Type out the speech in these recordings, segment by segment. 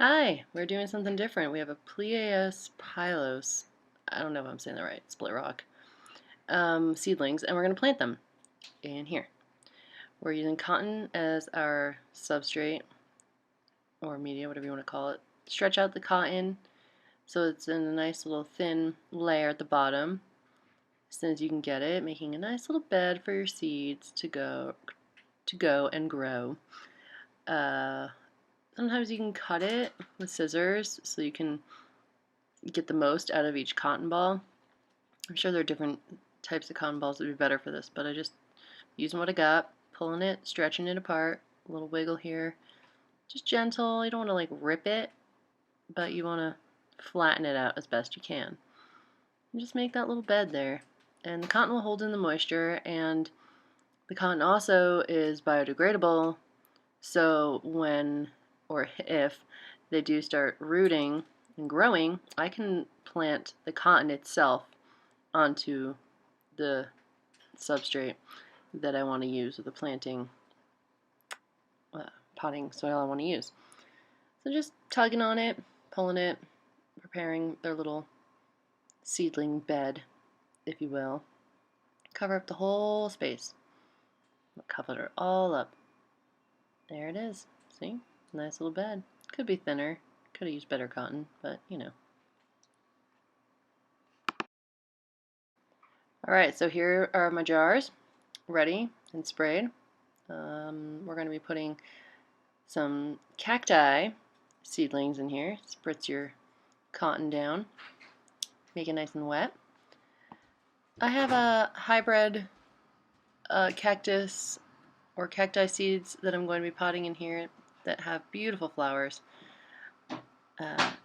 Hi, we're doing something different. We have a Plias pylos, I don't know if I'm saying that right, split rock, seedlings, and we're going to plant them in here. We're using cotton as our substrate, or media, whatever you want to call it. Stretch out the cotton so it's in a nice little thin layer at the bottom, as thin as you can get it, making a nice little bed for your seeds to go and grow. Sometimes you can cut it with scissors so you can get the most out of each cotton ball. I'm sure there are different types of cotton balls that would be better for this, but I just using what I got, pulling it, stretching it apart, a little wiggle here. Just gentle, you don't want to like rip it, but you want to flatten it out as best you can. And just make that little bed there. And the cotton will hold in the moisture, and the cotton also is biodegradable, so when or if they do start rooting and growing, I can plant the cotton itself onto the substrate that I want to use, or the planting potting soil I want to use. So just tugging on it, pulling it, preparing their little seedling bed, if you will. Cover up the whole space. Cover it all up. There it is. See? Nice little bed. Could be thinner. Could have used better cotton, but you know. Alright, so here are my jars, ready and sprayed. We're going to be putting some cacti seedlings in here. Spritz your cotton down. Make it nice and wet. I have a hybrid cactus or cacti seeds that I'm going to be potting in here that have beautiful flowers. I'm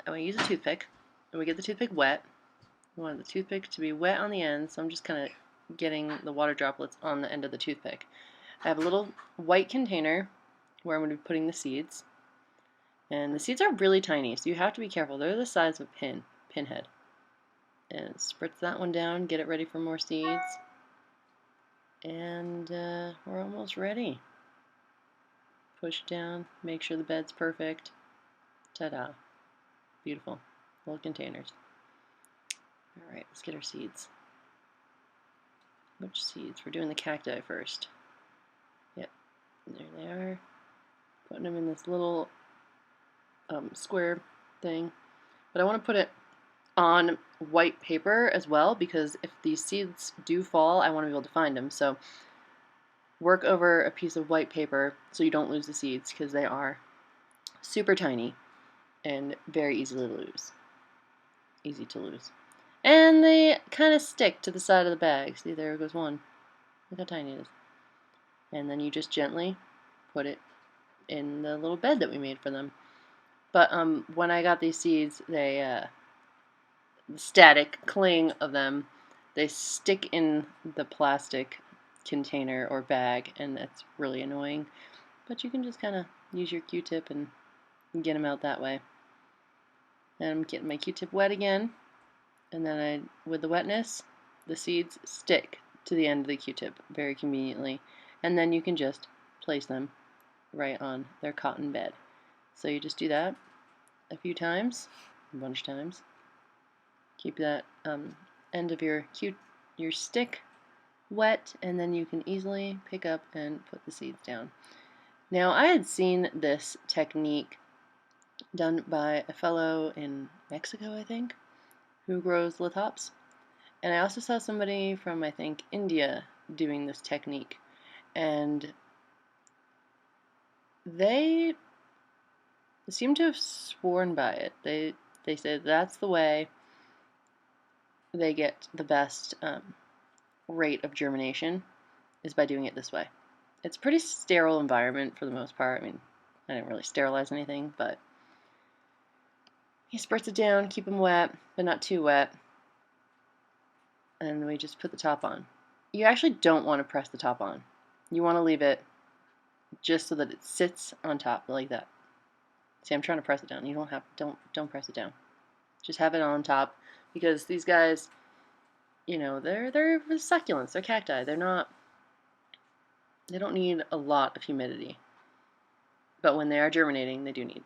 going to use a toothpick, and we get the toothpick wet. We want the toothpick to be wet on the end, so I'm just kind of getting the water droplets on the end of the toothpick. I have a little white container where I'm going to be putting the seeds. And the seeds are really tiny, so you have to be careful. They're the size of a pinhead. And spritz that one down, get it ready for more seeds. And we're almost ready. Push down, make sure the bed's perfect. Ta-da. Beautiful. Little containers. Alright, let's get our seeds. Which seeds? We're doing the cacti first. Yep, there they are. Putting them in this little square thing. But I want to put it on white paper as well, because if these seeds do fall, I want to be able to find them. So work over a piece of white paper so you don't lose the seeds, because they are super tiny and very easy to lose. And they kind of stick to the side of the bag. See, there goes one. Look how tiny it is. And then you just gently put it in the little bed that we made for them. But when I got these seeds, they the static cling of them, they stick in the plastic container or bag, and it's really annoying. But you can just kind of use your Q-tip and get them out that way. And I'm getting my Q-tip wet again, and then with the wetness, the seeds stick to the end of the Q-tip very conveniently, and then you can just place them right on their cotton bed. So you just do that a few times, a bunch of times. Keep that end of your stick wet, and then you can easily pick up and put the seeds down. Now, I had seen this technique done by a fellow in Mexico, I think, who grows lithops. And I also saw somebody from, I think, India doing this technique. And they seem to have sworn by it. They said that's the way they get the best rate of germination, is by doing it this way. It's a pretty sterile environment for the most part. I mean, I didn't really sterilize anything, but you spritz it down, keep them wet, but not too wet, and we just put the top on. You actually don't want to press the top on. You want to leave it just so that it sits on top like that. See, I'm trying to press it down. You don't press it down. Just have it on top, because these guys, you know, they're succulents, they're cacti. They don't need a lot of humidity. But when they are germinating, they do need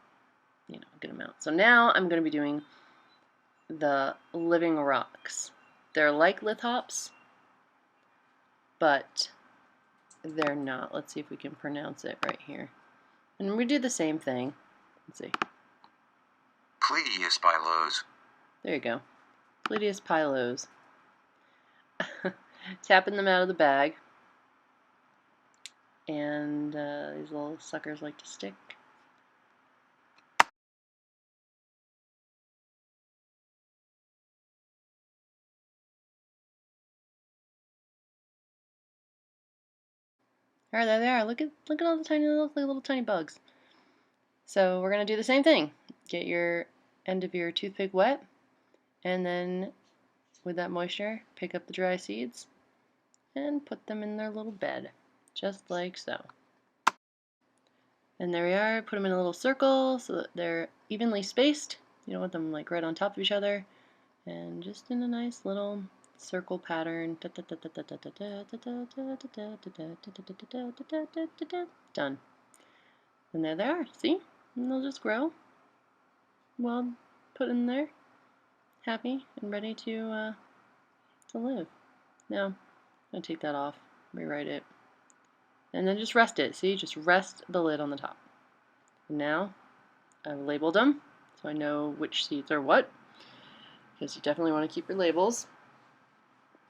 a good amount. So now I'm going to be doing the living rocks. They're like lithops, but they're not. Let's see if we can pronounce it right here. And we do the same thing. Let's see. Plesiospilos. There you go. Plesiospilos. Tapping them out of the bag. And these little suckers like to stick. Alright, there they are. Look at all the tiny little tiny bugs. So we're gonna do the same thing. Get your end of your toothpick wet, and then with that moisture, pick up the dry seeds and put them in their little bed, just like so. And there we are. Put them in a little circle so that they're evenly spaced. You don't want them like right on top of each other, and just in a nice little circle pattern. Done. And there they are. See? And they'll just grow. Well, put in there, happy and ready to live. Now, I'm gonna take that off, rewrite it, and then just rest it. See, just rest the lid on the top. And now, I've labeled them, so I know which seeds are what, because you definitely want to keep your labels.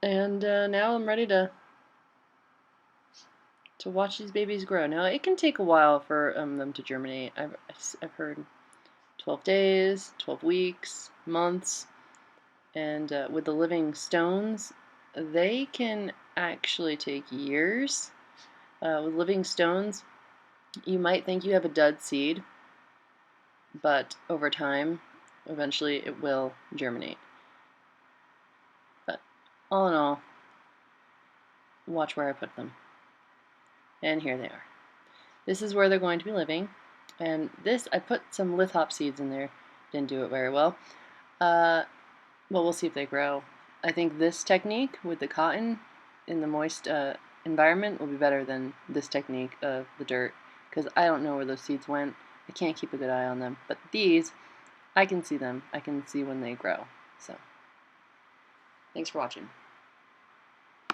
And now I'm ready to watch these babies grow. Now, it can take a while for them to germinate. I've heard 12 days, 12 weeks, months. And with the living stones, they can actually take years. With living stones, you might think you have a dud seed, but over time, eventually it will germinate. But all in all, watch where I put them. And here they are. This is where they're going to be living. And this, I put some lithop seeds in there. Didn't do it very well. Well, we'll see if they grow. I think this technique with the cotton in the moist environment will be better than this technique of the dirt, because I don't know where those seeds went. I can't keep a good eye on them. But these, I can see them. I can see when they grow. So, thanks for watching.